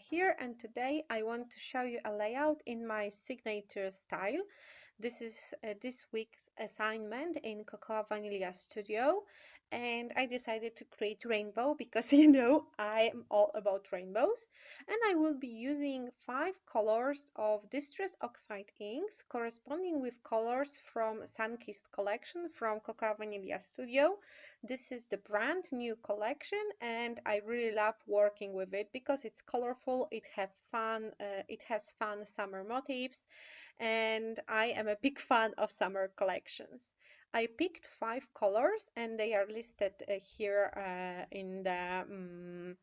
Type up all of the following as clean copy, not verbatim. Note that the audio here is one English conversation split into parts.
here, and today I want to show you a layout in my signature style. This is this week's assignment in Cocoa Vanilla Studio, and I decided to create rainbow because I am all about rainbows, and I will be using 5 colors of Distress Oxide inks corresponding with colors from Sunkissed collection from Cocoa Vanilla Studio. This is the brand new collection, and I really love working with it because it's colorful, it has fun summer motifs, and I am a big fan of summer collections. I picked 5 colors, and they are listed here in the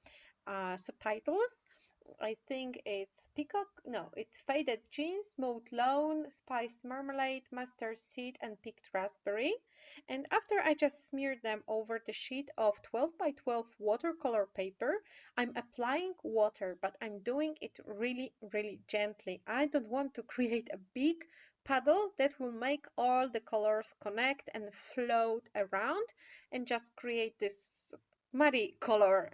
subtitles. I think it's peacock, no, it's faded jeans, smooth lawn, spiced marmalade, mustard seed, and picked raspberry. And after I just smeared them over the sheet of 12 by 12 watercolor paper, I'm applying water, but I'm doing it really, really gently. I don't want to create a big puddle that will make all the colors connect and float around and just create this muddy color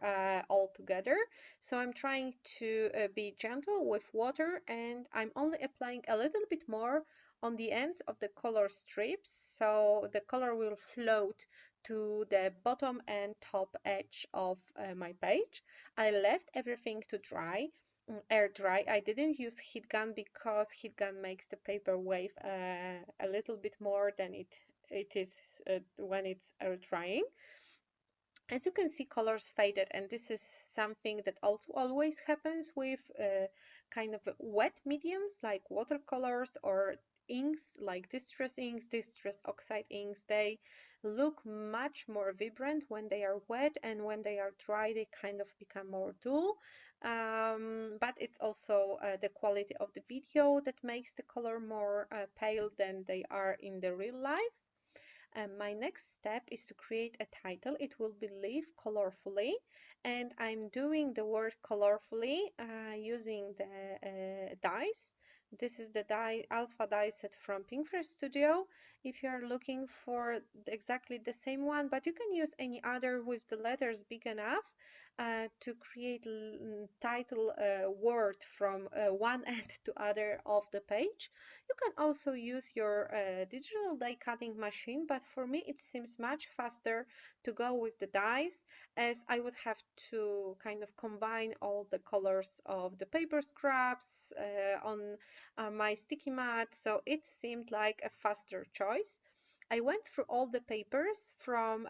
all together. So I'm trying to be gentle with water, and I'm only applying a little bit more on the ends of the color strips, so the color will float to the bottom and top edge of my page. I left everything to dry, air dry. I didn't use heat gun because heat gun makes the paper wave a little bit more than it is when it's air drying. As you can see, colors faded, and this is something that also always happens with kind of wet mediums like watercolors or inks like Distress inks, Distress Oxide inks. They look much more vibrant when they are wet, and when they are dry they kind of become more dull. But it's also the quality of the video that makes the color more pale than they are in the real life. My next step is to create a title. It will be Live Colorfully, and I'm doing the word colorfully using the dies. This is the die alpha die set from Pinkfresh Studio. If you are looking for exactly the same one, but you can use any other with the letters big enough to create title word from one end to other of the page. You can also use your digital die cutting machine, but for me it seems much faster to go with the dies, as I would have to kind of combine all the colors of the paper scraps on my sticky mat, so it seemed like a faster choice. I went through all the papers from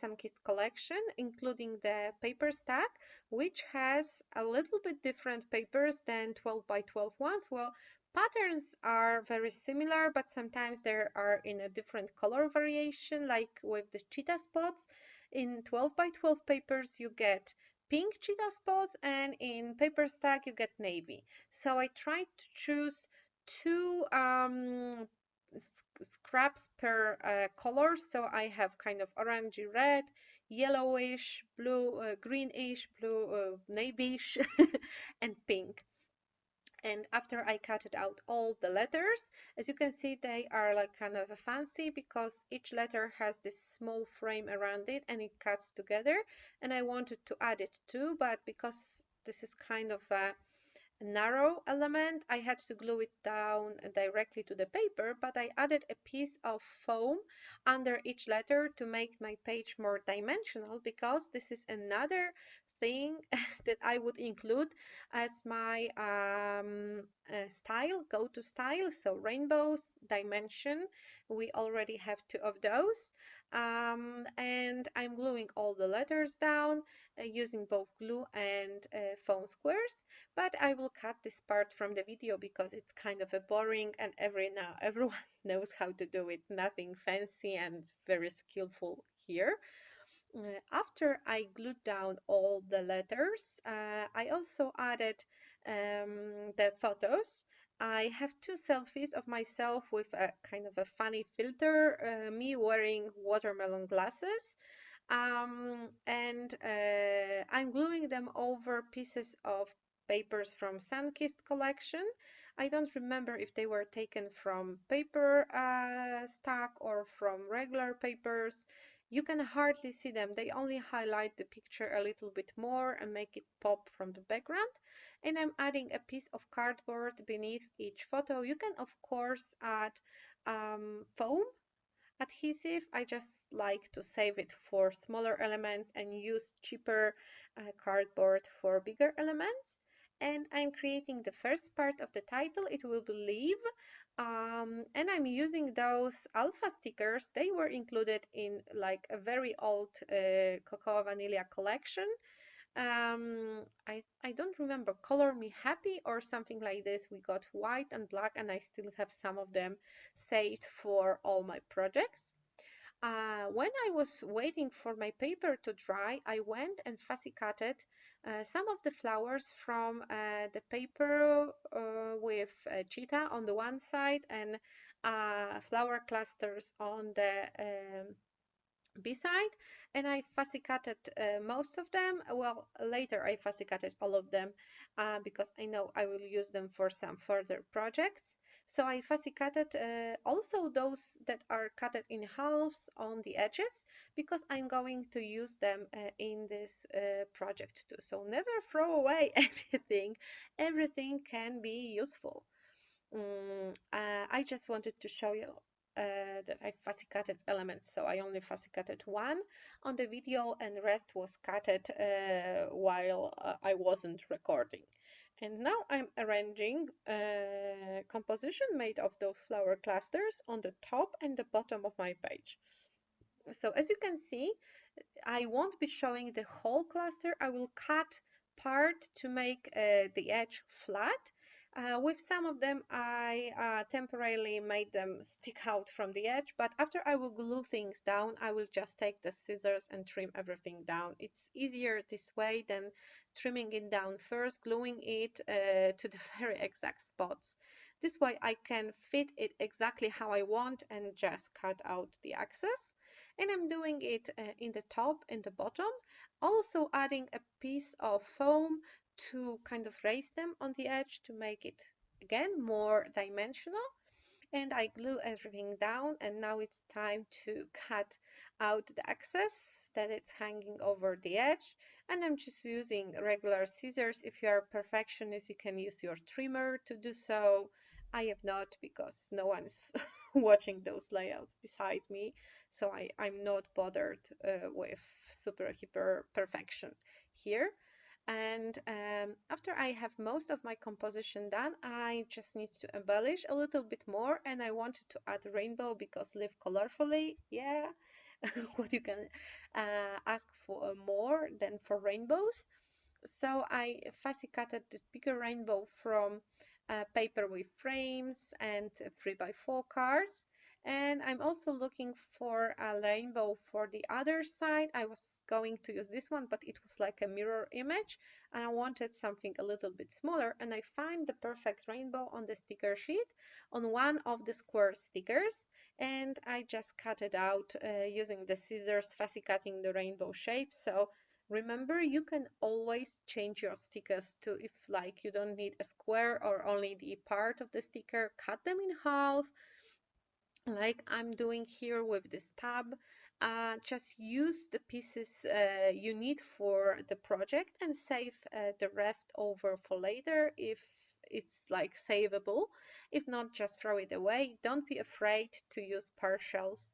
Sunkissed collection, including the paper stack, which has a little bit different papers than 12 by 12 ones. Well, patterns are very similar, but sometimes they are in a different color variation, like with the cheetah spots. In 12 by 12 papers, you get pink cheetah spots, and in paper stack, you get navy. So I tried to choose 2 scraps per color. So I have kind of orangey red, yellowish, blue, greenish, blue, navyish, and pink. And after I cutted out all the letters, as you can see, they are like kind of a fancy because each letter has this small frame around it and it cuts together. And I wanted to add it too, but because this is kind of a narrow element, I had to glue it down directly to the paper, but I added a piece of foam under each letter to make my page more dimensional, because this is another thing that I would include as my style, go-to style. So rainbows, dimension, we already have 2 of those. And I'm gluing all the letters down using both glue and foam squares. But I will cut this part from the video because it's kind of a boring, and everyone knows how to do it. Nothing fancy and very skillful here. After I glued down all the letters, I also added the photos. I have 2 selfies of myself with a kind of a funny filter, me wearing watermelon glasses, and I'm gluing them over pieces of papers from Sunkissed collection. I don't remember if they were taken from paper stack or from regular papers. You can hardly see them. They only highlight the picture a little bit more and make it pop from the background. And I'm adding a piece of cardboard beneath each photo. You can, of course, add foam adhesive. I just like to save it for smaller elements and use cheaper cardboard for bigger elements. And I'm creating the first part of the title. It will be Leave. And I'm using those alpha stickers. They were included in like a very old Cocoa Vanilla collection. I don't remember, Color Me Happy or something like this. We got white and black, and I still have some of them saved for all my projects. When I was waiting for my paper to dry, I went and fussy cutted some of the flowers from the paper with cheetah on the one side and flower clusters on the B-side, and I fussy cutted most of them. Well, later I fussy cutted all of them because I know I will use them for some further projects. So I fussy cutted also those that are cutted in halves on the edges because I'm going to use them in this project too. So never throw away anything. Everything can be useful. I just wanted to show you that I fussy cutted elements, so I only fussy cutted one on the video and the rest was cutted while I wasn't recording. And now I'm arranging a composition made of those flower clusters on the top and the bottom of my page. So as you can see, I won't be showing the whole cluster. I will cut part to make the edge flat. With some of them, I temporarily made them stick out from the edge, but after I will glue things down, I will just take the scissors and trim everything down. It's easier this way than trimming it down first, gluing it to the very exact spots. This way I can fit it exactly how I want and just cut out the excess. And I'm doing it in the top and the bottom, also adding a piece of foam to kind of raise them on the edge to make it again more dimensional. And I glue everything down, and now it's time to cut out the excess that it's hanging over the edge. And I'm just using regular scissors. If you are a perfectionist, you can use your trimmer to do so. I have not, because no one's watching those layouts beside me, so I'm not bothered with super hyper perfection here. And after I have most of my composition done, I just need to embellish a little bit more, and I wanted to add rainbow because live colorfully, yeah. What you can ask for more than for rainbows. So I fussy cutted this bigger rainbow from paper with frames and 3x4 cards. And I'm also looking for a rainbow for the other side. I was going to use this one, but it was like a mirror image, and I wanted something a little bit smaller. And I find the perfect rainbow on the sticker sheet on one of the square stickers. And I just cut it out using the scissors, fussy cutting the rainbow shape. So remember, you can always change your stickers to, if like you don't need a square or only the part of the sticker, cut them in half, like I'm doing here with this tab. Just use the pieces you need for the project and save the rest over for later if it's like savable. If not, just throw it away. Don't be afraid to use partials,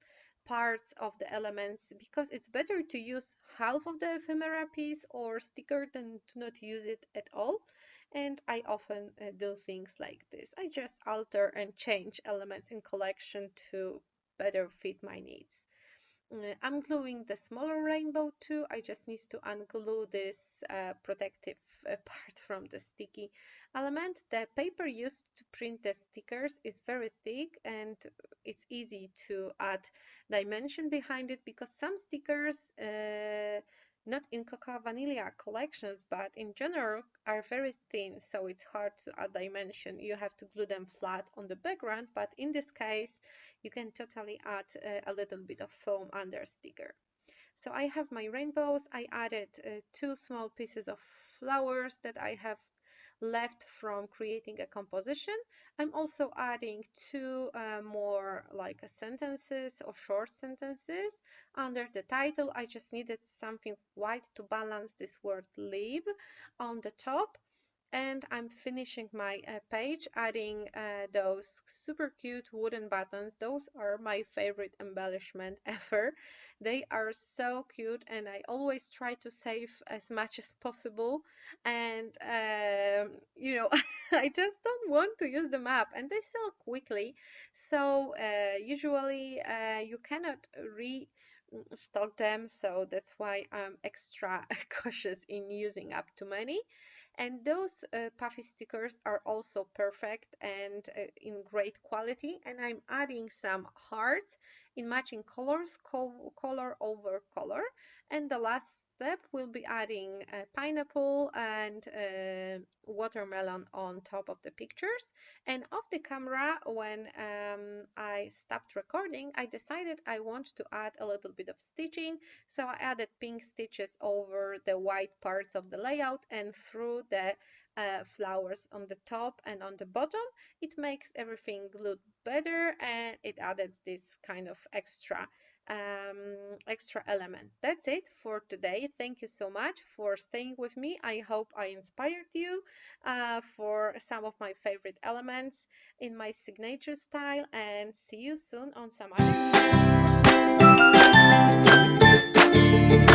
parts of the elements, because it's better to use half of the ephemera piece or sticker than to not use it at all. And I often do things like this. I just alter and change elements in collection to better fit my needs. I'm gluing the smaller rainbow too. I just need to unglue this protective part from the sticky element. The paper used to print the stickers is very thick, and it's easy to add dimension behind it because some stickers, not in Cocoa Vanilla collections, but in general, are very thin, so it's hard to add dimension. You have to glue them flat on the background, but in this case, you can totally add a little bit of foam under sticker. So I have my rainbows. I added two small pieces of flowers that I have left from creating a composition. I'm also adding two more like sentences or short sentences under the title. I just needed something white to balance this word live on the top. And I'm finishing my page, adding those super cute wooden buttons. Those are my favorite embellishment ever. They are so cute, and I always try to save as much as possible. And I just don't want to use the map, and they sell quickly. So usually you cannot restock them, so that's why I'm extra cautious in using up too many. And those puffy stickers are also perfect and in great quality. And I'm adding some hearts in matching colors, color over color. And the last step will be adding pineapple and watermelon on top of the pictures. And off the camera, when I stopped recording, I decided I want to add a little bit of stitching. So I added pink stitches over the white parts of the layout and through the flowers on the top and on the bottom. It makes everything look better, and it added this kind of extra element. That's it for today. Thank you so much for staying with me. I hope I inspired you for some of my favorite elements in my signature style, and see you soon on some other